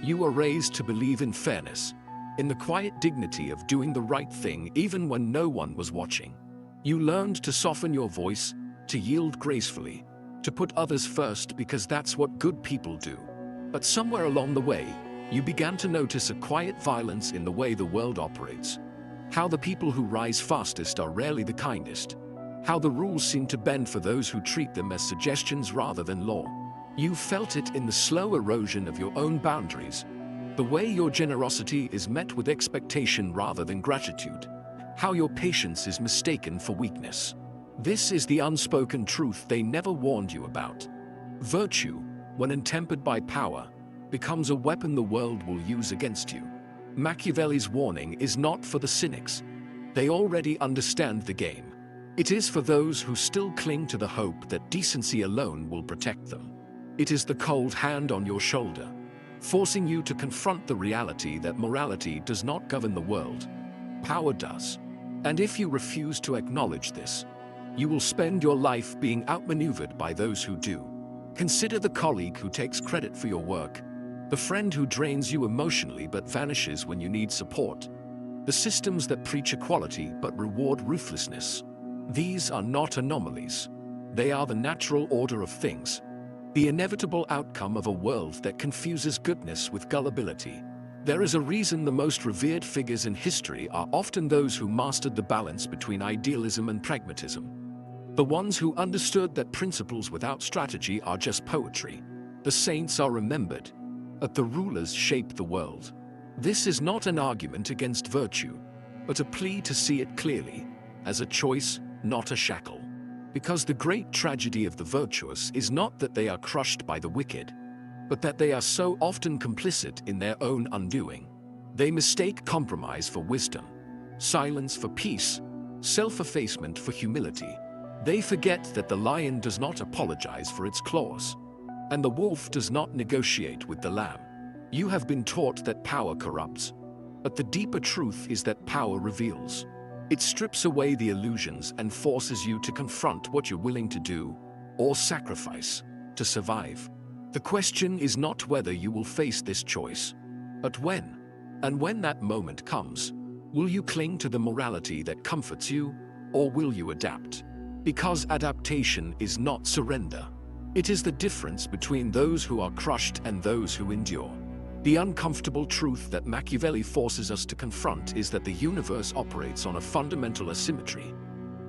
You were raised to believe in fairness, in the quiet dignity of doing the right thing even when no one was watching. You learned to soften your voice, to yield gracefully, to put others first because that's what good people do. But somewhere along the way, you began to notice a quiet violence in the way the world operates. How the people who rise fastest are rarely the kindest. How the rules seem to bend for those who treat them as suggestions rather than law. You felt it in the slow erosion of your own boundaries. The way your generosity is met with expectation rather than gratitude. How your patience is mistaken for weakness. This is the unspoken truth they never warned you about. Virtue, when untempered by power, becomes a weapon the world will use against you. Machiavelli's warning is not for the cynics. They already understand the game. It is for those who still cling to the hope that decency alone will protect them. It is the cold hand on your shoulder, forcing you to confront the reality that morality does not govern the world. Power does. And if you refuse to acknowledge this, you will spend your life being outmaneuvered by those who do. Consider the colleague who takes credit for your work, the friend who drains you emotionally but vanishes when you need support, the systems that preach equality but reward ruthlessness. These are not anomalies. They are the natural order of things, the inevitable outcome of a world that confuses goodness with gullibility. There is a reason the most revered figures in history are often those who mastered the balance between idealism and pragmatism. The ones who understood that principles without strategy are just poetry. The saints are remembered, but the rulers shape the world. This is not an argument against virtue, but a plea to see it clearly, as a choice, not a shackle. Because the great tragedy of the virtuous is not that they are crushed by the wicked, but that they are so often complicit in their own undoing. They mistake compromise for wisdom, silence for peace, self-effacement for humility. They forget that the lion does not apologize for its claws, and the wolf does not negotiate with the lamb. You have been taught that power corrupts, but the deeper truth is that power reveals. It strips away the illusions and forces you to confront what you're willing to do, or sacrifice, to survive. The question is not whether you will face this choice, but when. And when that moment comes, will you cling to the morality that comforts you, or will you adapt? Because adaptation is not surrender. It is the difference between those who are crushed and those who endure. The uncomfortable truth that Machiavelli forces us to confront is that the universe operates on a fundamental asymmetry.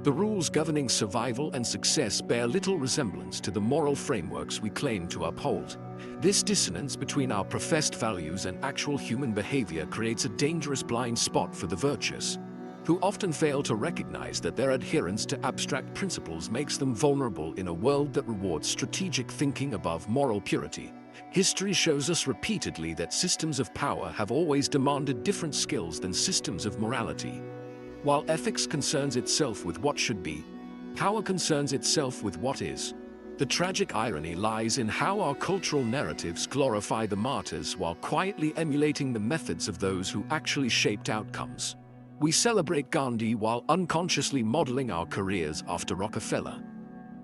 The rules governing survival and success bear little resemblance to the moral frameworks we claim to uphold. This dissonance between our professed values and actual human behavior creates a dangerous blind spot for the virtuous, who often fail to recognize that their adherence to abstract principles makes them vulnerable in a world that rewards strategic thinking above moral purity. History shows us repeatedly that systems of power have always demanded different skills than systems of morality. While ethics concerns itself with what should be, power concerns itself with what is. The tragic irony lies in how our cultural narratives glorify the martyrs while quietly emulating the methods of those who actually shaped outcomes. We celebrate Gandhi while unconsciously modeling our careers after Rockefeller.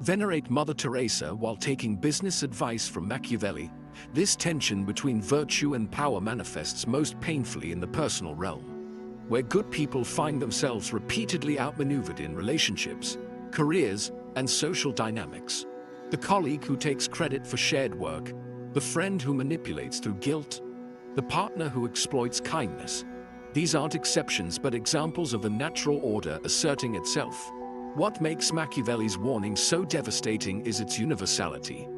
Venerate Mother Teresa while taking business advice from Machiavelli. This tension between virtue and power manifests most painfully in the personal realm, where good people find themselves repeatedly outmaneuvered in relationships, careers, and social dynamics. The colleague who takes credit for shared work, the friend who manipulates through guilt, the partner who exploits kindness. These aren't exceptions but examples of the natural order asserting itself. What makes Machiavelli's warning so devastating is its universality.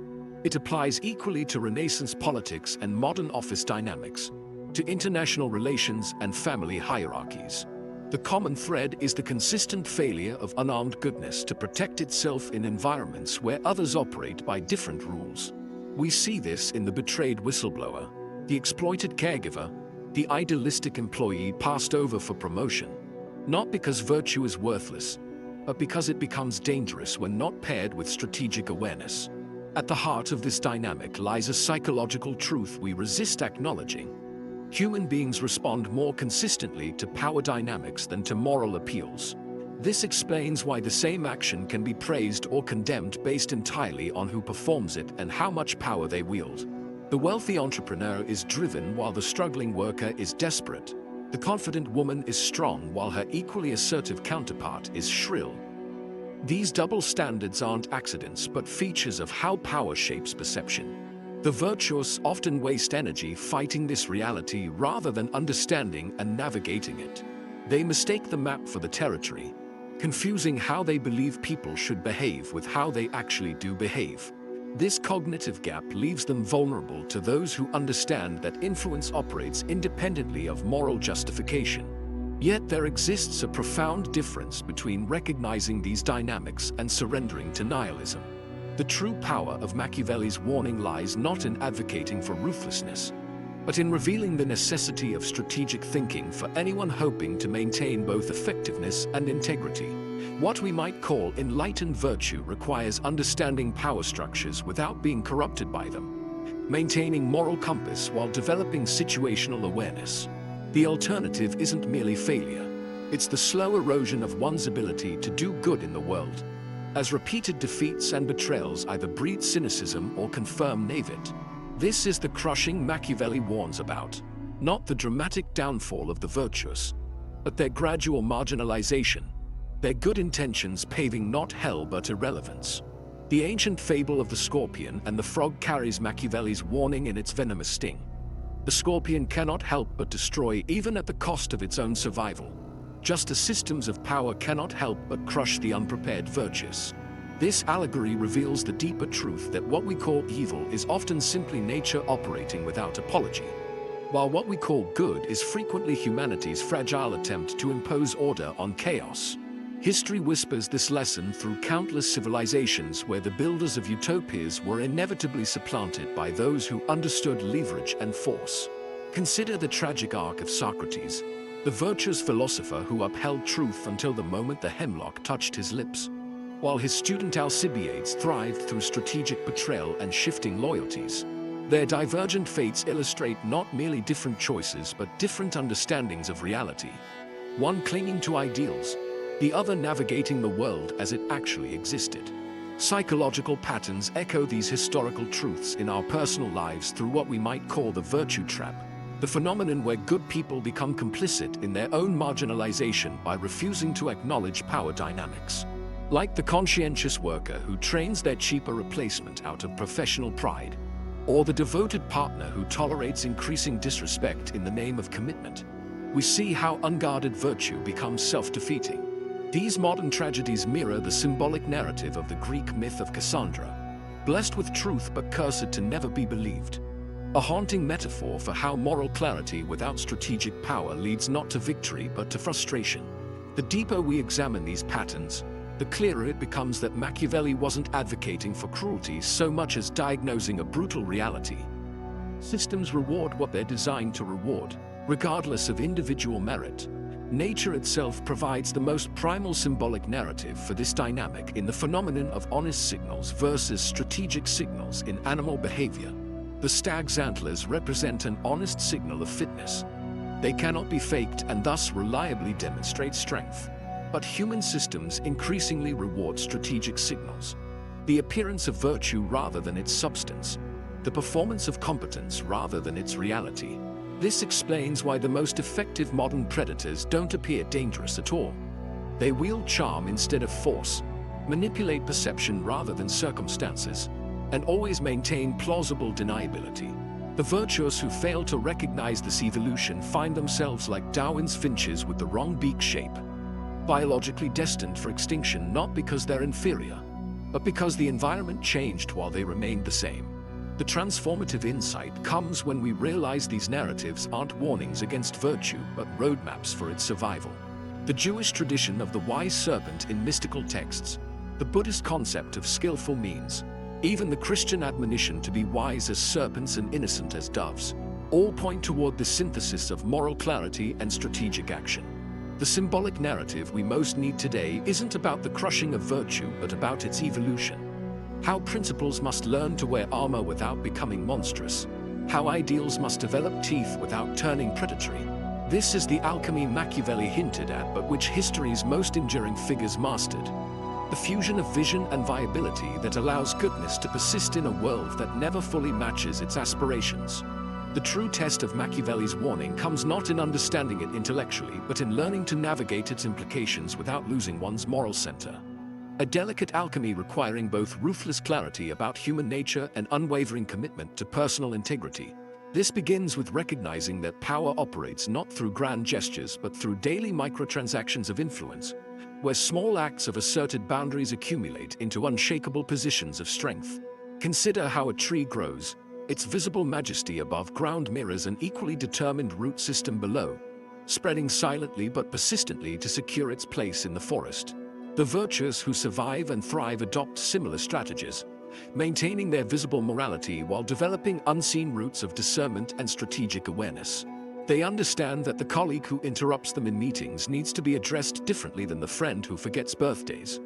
It applies equally to Renaissance politics and modern office dynamics, to international relations and family hierarchies. The common thread is the consistent failure of unarmed goodness to protect itself in environments where others operate by different rules. We see this in the betrayed whistleblower, the exploited caregiver, the idealistic employee passed over for promotion, not because virtue is worthless, but because it becomes dangerous when not paired with strategic awareness. At the heart of this dynamic lies a psychological truth we resist acknowledging. Human beings respond more consistently to power dynamics than to moral appeals. This explains why the same action can be praised or condemned based entirely on who performs it and how much power they wield. The wealthy entrepreneur is driven while the struggling worker is desperate. The confident woman is strong while her equally assertive counterpart is shrill. These double standards aren't accidents but features of how power shapes perception. The virtuous often waste energy fighting this reality rather than understanding and navigating it. They mistake the map for the territory, confusing how they believe people should behave with how they actually do behave. This cognitive gap leaves them vulnerable to those who understand that influence operates independently of moral justification. Yet there exists a profound difference between recognizing these dynamics and surrendering to nihilism. The true power of Machiavelli's warning lies not in advocating for ruthlessness, but in revealing the necessity of strategic thinking for anyone hoping to maintain both effectiveness and integrity. What we might call enlightened virtue requires understanding power structures without being corrupted by them, maintaining moral compass while developing situational awareness. The alternative isn't merely failure, it's the slow erosion of one's ability to do good in the world, as repeated defeats and betrayals either breed cynicism or confirm naivete. This is the crushing Machiavelli warns about, not the dramatic downfall of the virtuous, but their gradual marginalization, their good intentions paving not hell but irrelevance. The ancient fable of the scorpion and the frog carries Machiavelli's warning in its venomous sting. The scorpion cannot help but destroy even at the cost of its own survival, just as systems of power cannot help but crush the unprepared virtuous. This allegory reveals the deeper truth that what we call evil is often simply nature operating without apology, while what we call good is frequently humanity's fragile attempt to impose order on chaos. History whispers this lesson through countless civilizations where the builders of utopias were inevitably supplanted by those who understood leverage and force. Consider the tragic arc of Socrates, the virtuous philosopher who upheld truth until the moment the hemlock touched his lips, while his student Alcibiades thrived through strategic betrayal and shifting loyalties. Their divergent fates illustrate not merely different choices but different understandings of reality, one clinging to ideals, the other navigating the world as it actually existed. Psychological patterns echo these historical truths in our personal lives through what we might call the virtue trap, the phenomenon where good people become complicit in their own marginalization by refusing to acknowledge power dynamics. Like the conscientious worker who trains their cheaper replacement out of professional pride, or the devoted partner who tolerates increasing disrespect in the name of commitment, we see how unguarded virtue becomes self-defeating. These modern tragedies mirror the symbolic narrative of the Greek myth of Cassandra, blessed with truth but cursed to never be believed. A haunting metaphor for how moral clarity without strategic power leads not to victory but to frustration. The deeper we examine these patterns, the clearer it becomes that Machiavelli wasn't advocating for cruelty so much as diagnosing a brutal reality. Systems reward what they're designed to reward, regardless of individual merit. Nature itself provides the most primal symbolic narrative for this dynamic in the phenomenon of honest signals versus strategic signals in animal behavior. The stag's antlers represent an honest signal of fitness. They cannot be faked and thus reliably demonstrate strength. But human systems increasingly reward strategic signals, the appearance of virtue rather than its substance, the performance of competence rather than its reality. This explains why the most effective modern predators don't appear dangerous at all. They wield charm instead of force, manipulate perception rather than circumstances, and always maintain plausible deniability. The virtuous who fail to recognize this evolution find themselves like Darwin's finches with the wrong beak shape, biologically destined for extinction not because they're inferior, but because the environment changed while they remained the same. The transformative insight comes when we realize these narratives aren't warnings against virtue but roadmaps for its survival. The Jewish tradition of the wise serpent in mystical texts, the Buddhist concept of skillful means, even the Christian admonition to be wise as serpents and innocent as doves, all point toward the synthesis of moral clarity and strategic action. The symbolic narrative we most need today isn't about the crushing of virtue but about its evolution. How principles must learn to wear armor without becoming monstrous. How ideals must develop teeth without turning predatory. This is the alchemy Machiavelli hinted at but which history's most enduring figures mastered. the fusion of vision and viability that allows goodness to persist in a world that never fully matches its aspirations. The true test of Machiavelli's warning comes not in understanding it intellectually, but in learning to navigate its implications without losing one's moral center. A delicate alchemy requiring both ruthless clarity about human nature and unwavering commitment to personal integrity. This begins with recognizing that power operates not through grand gestures but through daily microtransactions of influence, where small acts of asserted boundaries accumulate into unshakable positions of strength. Consider how a tree grows. Its visible majesty above ground mirrors an equally determined root system below, spreading silently but persistently to secure its place in the forest. The virtuous who survive and thrive adopt similar strategies, maintaining their visible morality while developing unseen roots of discernment and strategic awareness. They understand that the colleague who interrupts them in meetings needs to be addressed differently than the friend who forgets birthdays.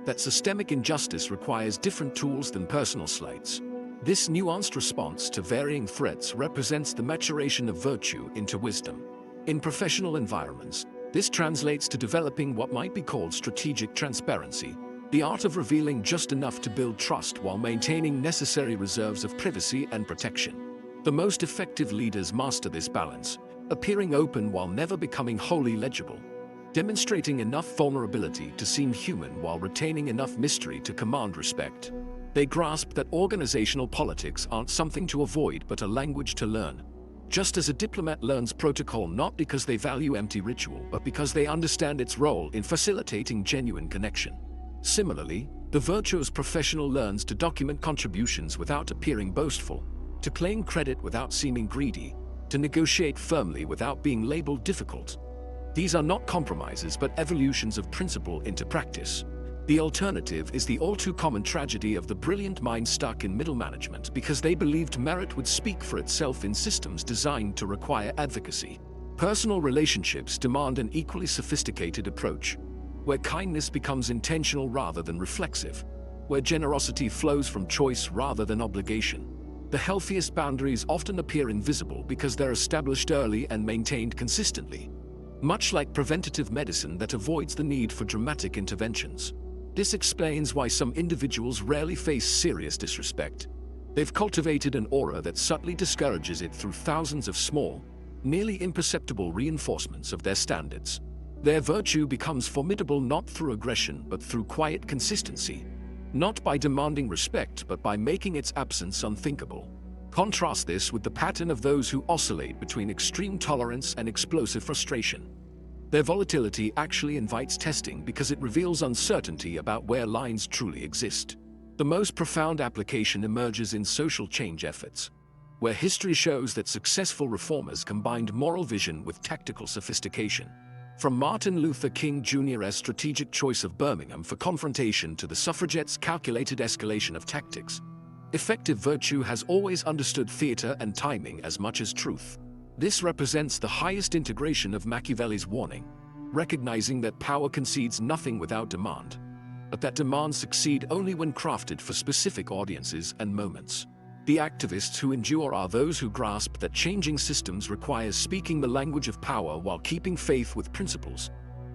That systemic injustice requires different tools than personal slights. This nuanced response to varying threats represents the maturation of virtue into wisdom. In professional environments, this translates to developing what might be called strategic transparency, the art of revealing just enough to build trust while maintaining necessary reserves of privacy and protection. The most effective leaders master this balance, appearing open while never becoming wholly legible, demonstrating enough vulnerability to seem human while retaining enough mystery to command respect. They grasp that organizational politics aren't something to avoid but a language to learn. Just as a diplomat learns protocol not because they value empty ritual but because they understand its role in facilitating genuine connection. Similarly, the virtuous professional learns to document contributions without appearing boastful, to claim credit without seeming greedy, to negotiate firmly without being labeled difficult. These are not compromises but evolutions of principle into practice. The alternative is the all-too-common tragedy of the brilliant minds stuck in middle management because they believed merit would speak for itself in systems designed to require advocacy. Personal relationships demand an equally sophisticated approach, where kindness becomes intentional rather than reflexive, where generosity flows from choice rather than obligation. The healthiest boundaries often appear invisible because they're established early and maintained consistently, much like preventative medicine that avoids the need for dramatic interventions. This explains why some individuals rarely face serious disrespect. They've cultivated an aura that subtly discourages it through thousands of small, nearly imperceptible reinforcements of their standards. Their virtue becomes formidable not through aggression but through quiet consistency, not by demanding respect but by making its absence unthinkable. Contrast this with the pattern of those who oscillate between extreme tolerance and explosive frustration. Their volatility actually invites testing because it reveals uncertainty about where lines truly exist. The most profound application emerges in social change efforts, where history shows that successful reformers combined moral vision with tactical sophistication. From Martin Luther King Jr.'s strategic choice of Birmingham for confrontation to the suffragettes' calculated escalation of tactics, effective virtue has always understood theater and timing as much as truth. This represents the highest integration of Machiavelli's warning, recognizing that power concedes nothing without demand, but that demands succeed only when crafted for specific audiences and moments. The activists who endure are those who grasp that changing systems requires speaking the language of power while keeping faith with principles,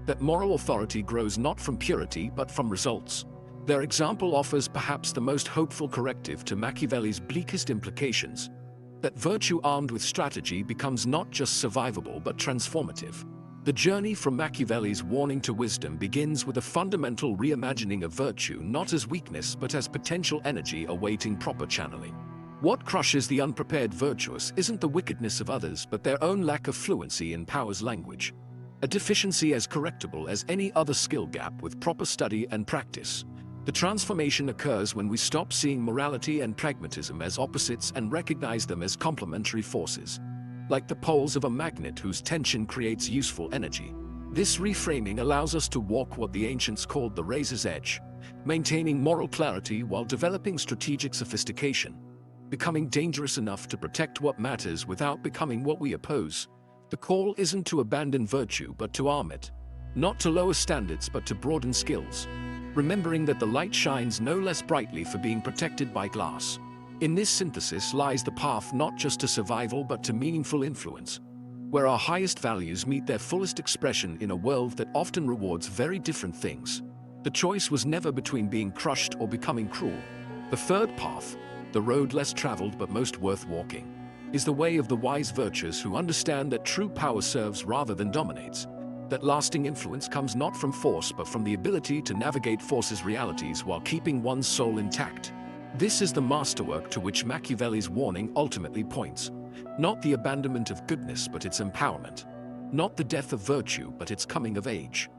that moral authority grows not from purity but from results. Their example offers perhaps the most hopeful corrective to Machiavelli's bleakest implications, that virtue armed with strategy becomes not just survivable but transformative. The journey from Machiavelli's warning to wisdom begins with a fundamental reimagining of virtue not as weakness but as potential energy awaiting proper channeling. What crushes the unprepared virtuous isn't the wickedness of others but their own lack of fluency in power's language, a deficiency as correctable as any other skill gap with proper study and practice. The transformation occurs when we stop seeing morality and pragmatism as opposites and recognize them as complementary forces, like the poles of a magnet whose tension creates useful energy. This reframing allows us to walk what the ancients called the razor's edge, maintaining moral clarity while developing strategic sophistication, becoming dangerous enough to protect what matters without becoming what we oppose. The call isn't to abandon virtue but to arm it, not to lower standards but to broaden skills, remembering that the light shines no less brightly for being protected by glass. In this synthesis lies the path not just to survival but to meaningful influence, where our highest values meet their fullest expression in a world that often rewards very different things. The choice was never between being crushed or becoming cruel. The third path, the road less traveled but most worth walking, is the way of the wise virtuous who understand that true power serves rather than dominates, that lasting influence comes not from force but from the ability to navigate force's realities while keeping one's soul intact. This is the masterwork to which Machiavelli's warning ultimately points. Not the abandonment of goodness but its empowerment. Not the death of virtue but its coming of age.